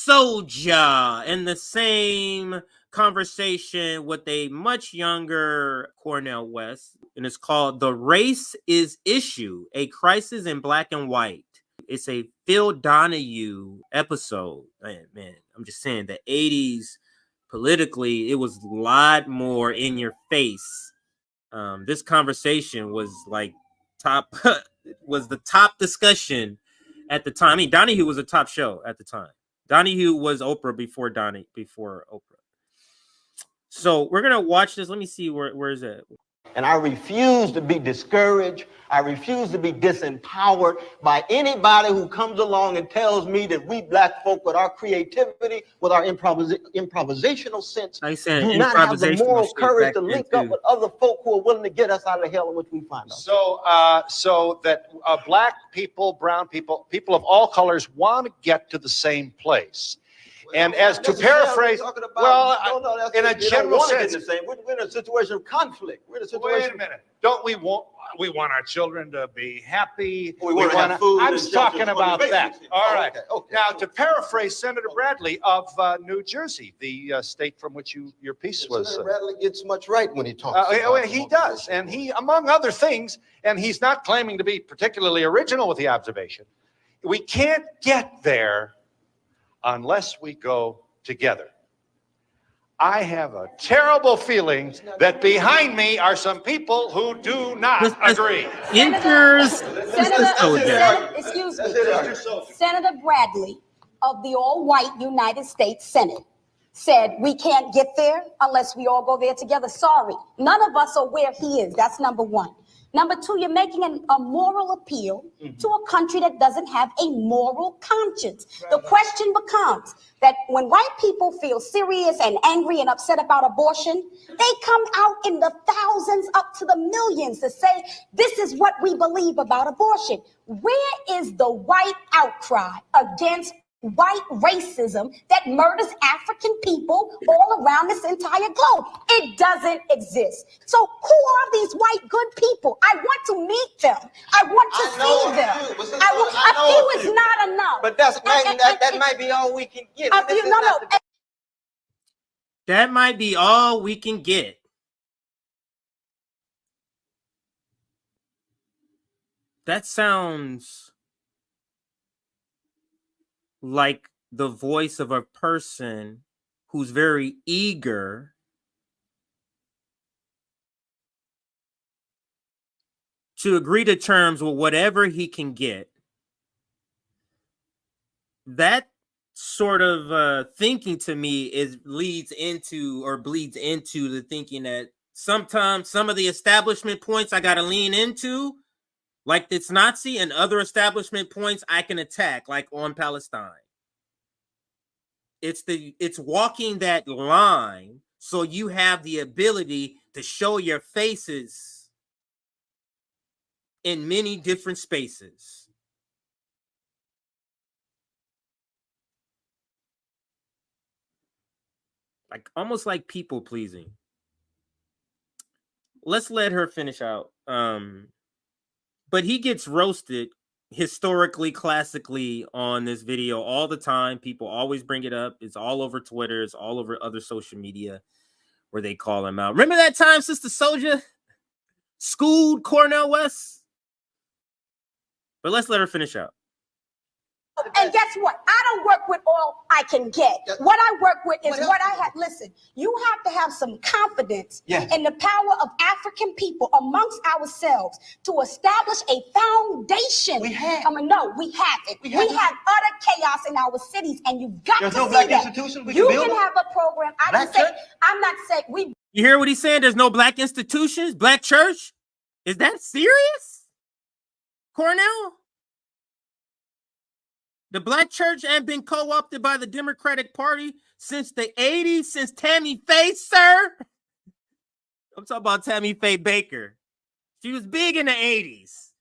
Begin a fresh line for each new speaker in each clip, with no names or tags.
Souljah in the same conversation with a much younger Cornell West, and it's called The Race is Issue, a Crisis in Black and White. It's a Phil Donahue episode. Man, I'm just saying the 80s politically, it was a lot more in your face. This conversation was like was the top discussion at the time. I mean, Donahue was a top show at the time. Donahue was Oprah before Oprah. So we're gonna watch this. Let me see where is it.
And I refuse to be discouraged. I refuse to be disempowered by anybody who comes along and tells me that we black folk, with our creativity, with our improvisational sense, do not have the moral courage to link up with other folk who are willing to get us out of the hell in which we find ourselves.
So that black people, brown people, people of all colors want to get to the same place. And as to paraphrase, in a general sense,
we're in a situation of conflict. We're in a situation.
Wait a minute. Don't we want our children to be happy?
We want to have food.
I'm talking about that. All right.
Okay.
Now, to paraphrase Senator Bradley of New Jersey, the state from which your piece was.
Senator Bradley gets much right when he talks.
He does, and he, among other things, and he's not claiming to be particularly original with the observation. We can't get there unless we go together. I have a terrible feeling that behind me are some people who do not agree.
Excuse me. Senator Bradley of the all-white United States Senate said we can't get there unless we all go there together. Sorry, none of us are where he is. That's number one. Number two, you're making a moral appeal to a country that doesn't have a moral conscience. The question becomes that when white people feel serious and angry and upset about abortion, they come out in the thousands up to the millions to say, this is what we believe about abortion. Where is the white outcry against white racism that murders African people all around this entire globe? It doesn't exist. So who are these white good people? I want to meet them. I want to see them. A few is not enough.
But that might be all we can get.
That might be all we can get. That sounds like the voice of a person who's very eager to agree to terms with whatever he can get. That sort of thinking to me bleeds into the thinking that sometimes some of the establishment points I got to lean into, like it's Nazi, and other establishment points I can attack, like on Palestine. It's walking that line so you have the ability to show your faces in many different spaces. Like almost like people pleasing. Let's let her finish out. But he gets roasted historically, classically on this video all the time. People always bring it up. It's all over Twitter. It's all over other social media where they call him out. Remember that time Sister Souljah schooled Cornell West? But let's let her finish out.
And guess what? I don't work with all I can get. What I work with is what I have. Listen, you have to have some confidence in the power of African people amongst ourselves to establish a foundation.
We have.
We haven't. We have utter chaos in our cities, and you've got
There's
to
no
see
black
that.
institutions we
You
can build
can have a program. I'm not saying we.
You hear what he's saying? There's no black institutions, black church? Is that serious? Cornell? The black church ain't been co-opted by the Democratic Party since the 80s, since Tammy Faye, sir. I'm talking about Tammy Faye Baker. She was big in the 80s.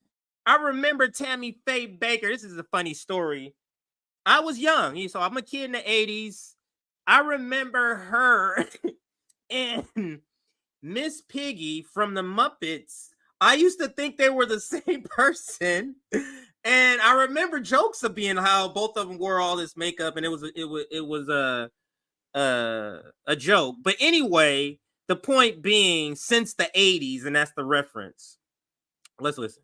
I remember Tammy Faye Baker. This is a funny story. I was young, so I'm a kid in the 80s. I remember her and Miss Piggy from the Muppets. I used to think they were the same person. And I remember jokes of being how both of them wore all this makeup, and it was a joke. But anyway, the point being, since the 80s, and that's the reference. Let's listen.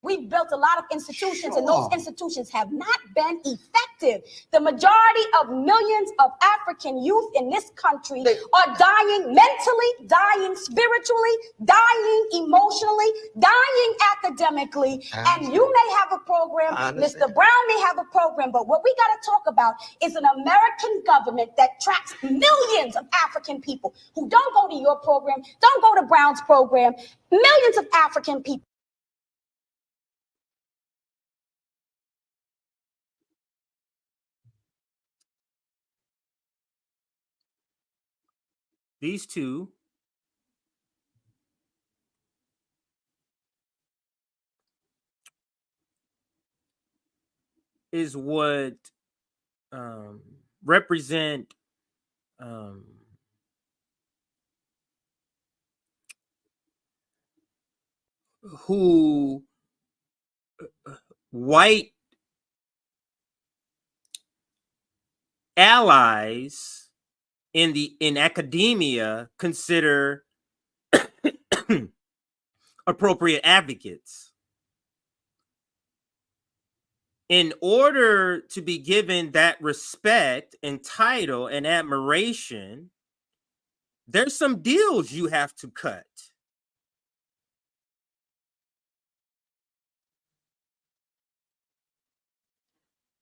We've built a lot of institutions, and those institutions have not been effective. The majority of millions of African youth in this country are dying mentally, dying spiritually, dying emotionally, dying academically. And you may have a program, Mr. Brown may have a program, but what we got to talk about is an American government that tracks millions of African people who don't go to your program, don't go to Brown's program, millions of African people.
These two is what represent who white allies in academia consider appropriate advocates. In order to be given that respect and title and admiration, there's some deals you have to cut.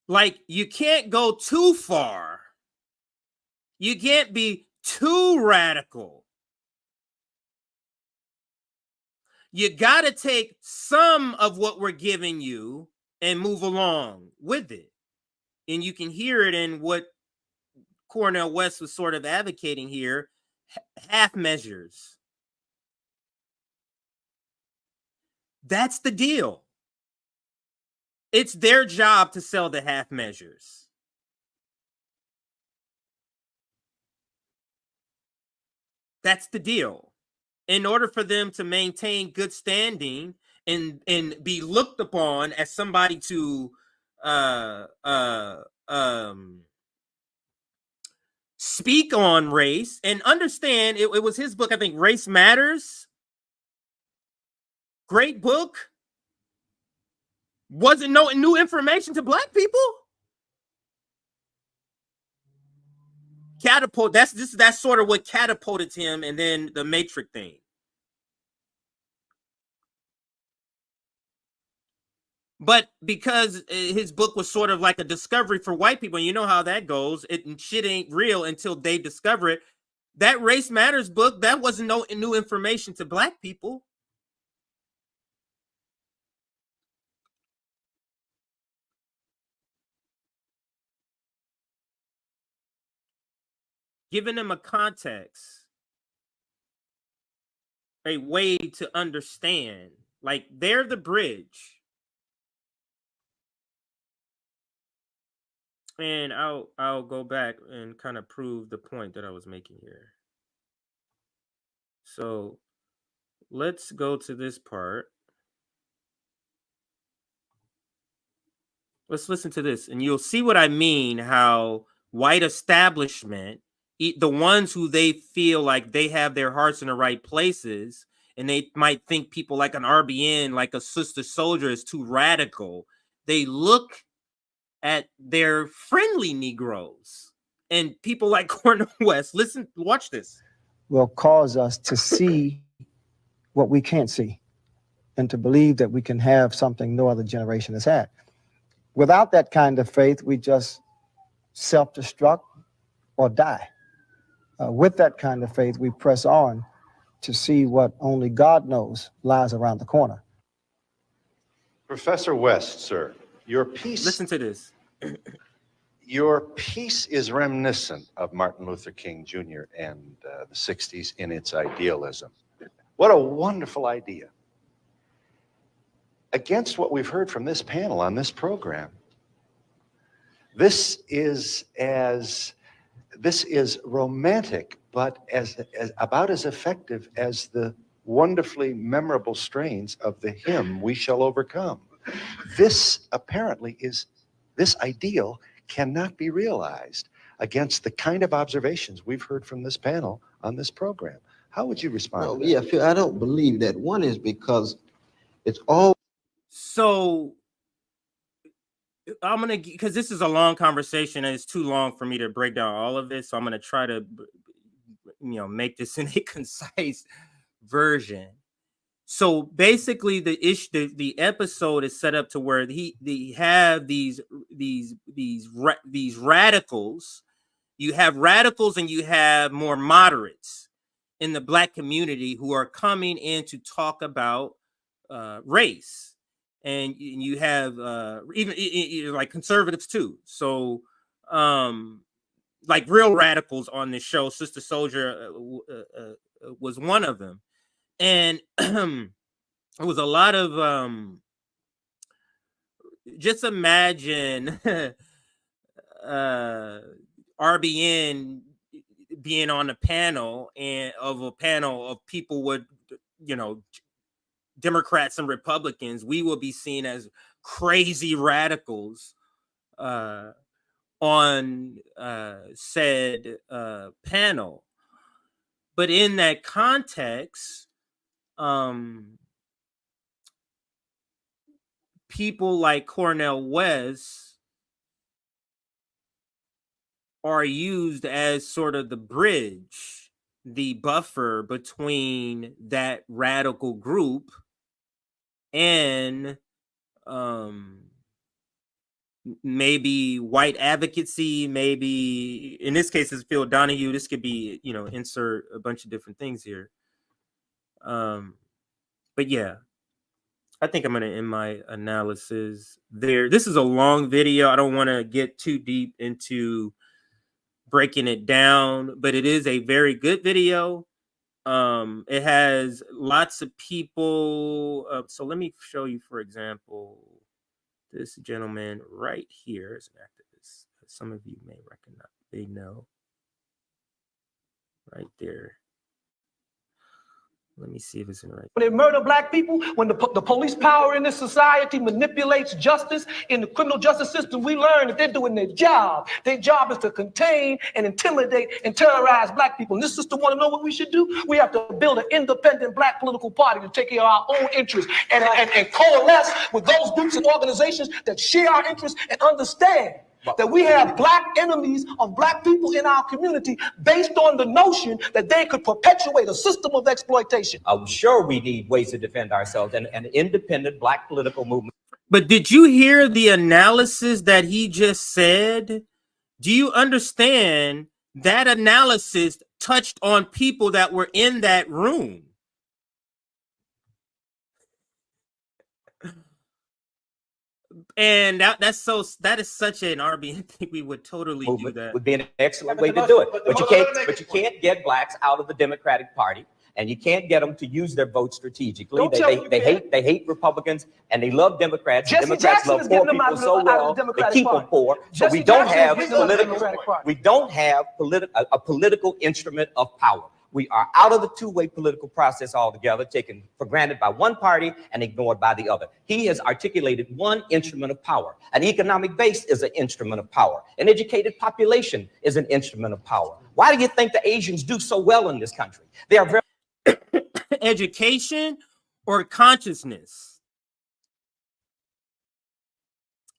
Like, you can't go too far. You can't be too radical. You got to take some of what we're giving you and move along with it. And you can hear it in what Cornel West was sort of advocating here, half measures. That's the deal. It's their job to sell the half measures. That's the deal. In order for them to maintain good standing and be looked upon as somebody to speak on race and understand, it was his book, I think, Race Matters. Great book. Wasn't no new information to Black people. That's sort of what catapulted him, and then the Matrix thing. But because his book was sort of like a discovery for white people, and you know how that goes, shit ain't real until they discover it. That Race Matters book, that wasn't no new information to Black people. Giving them a context, a way to understand, like they're the bridge. And I'll go back and kind of prove the point that I was making here. So let's go to this part. Let's listen to this, and you'll see what I mean, how white establishment, the ones who they feel like they have their hearts in the right places, and they might think people like an RBN, like a Sister Souljah, is too radical. They look at their friendly Negroes and people like Cornel West. Listen, watch this.
Will cause us to see what we can't see and to believe that we can have something no other generation has had. Without that kind of faith, we just self-destruct or die. With that kind of faith, we press on to see what only God knows lies around the corner.
Professor West, sir, your piece...
Listen to this.
Your piece is reminiscent of Martin Luther King Jr. and the 60s in its idealism. What a wonderful idea. Against what we've heard from this panel on this program, this is romantic, but as about as effective as the wonderfully memorable strains of the hymn, "We Shall Overcome." This apparently is, this ideal cannot be realized against the kind of observations we've heard from this panel on this program. How would you respond?
Well,
to that?
yeah, Phil, I don't believe that. One is because it's all.
So I'm gonna, because this is a long conversation and it's too long for me to break down all of this. So I'm gonna try to, make this in a concise version. So basically, the episode is set up to where they have these radicals. You have radicals and you have more moderates in the Black community who are coming in to talk about race, and you have even like conservatives too. So like real radicals on this show. Sister Souljah was one of them, and it was a lot of just imagine RBN being on a panel of people with, Democrats and Republicans. We will be seen as crazy radicals on said panel. But in that context, people like Cornell West are used as sort of the bridge, the buffer between that radical group and maybe white advocacy, maybe in this case it's Phil Donahue. This could be, insert a bunch of different things here. But yeah, I think I'm going to end my analysis there. This is a long video. I don't want to get too deep into breaking it down, but it is a very good video. It has lots of people. So let me show you, for example, this gentleman right here is an activist. Some of you may recognize, they know right there. Let me see if it's in right.
When they murder Black people, when the police power in this society manipulates justice in the criminal justice system, we learn that they're doing their job. Their job is to contain and intimidate and terrorize Black people. And this system want to know what we should do? We have to build an independent Black political party to take care of our own interests and coalesce with those groups and organizations that share our interests and understand that we have Black enemies of Black people in our community based on the notion that they could perpetuate a system of exploitation.
I'm sure we need ways to defend ourselves and an independent Black political movement.
But did you hear the analysis that he just said? Do you understand that analysis touched on people that were in that room? And that is such an RBN thing. We would totally do that.
Would be an excellent way to do it. But you can't get Blacks out of the Democratic Party, and you can't get them to use their vote strategically. They hate Republicans and they love Democrats. Democrats love poor people so well they keep them poor. So we don't have a political instrument of power. We are out of the two-way political process altogether, taken for granted by one party and ignored by the other. He has articulated one instrument of power. An economic base is an instrument of power. An educated population is an instrument of power. Why do you think the Asians do so well in this country? They are very
education or consciousness.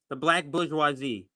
The Black bourgeoisie.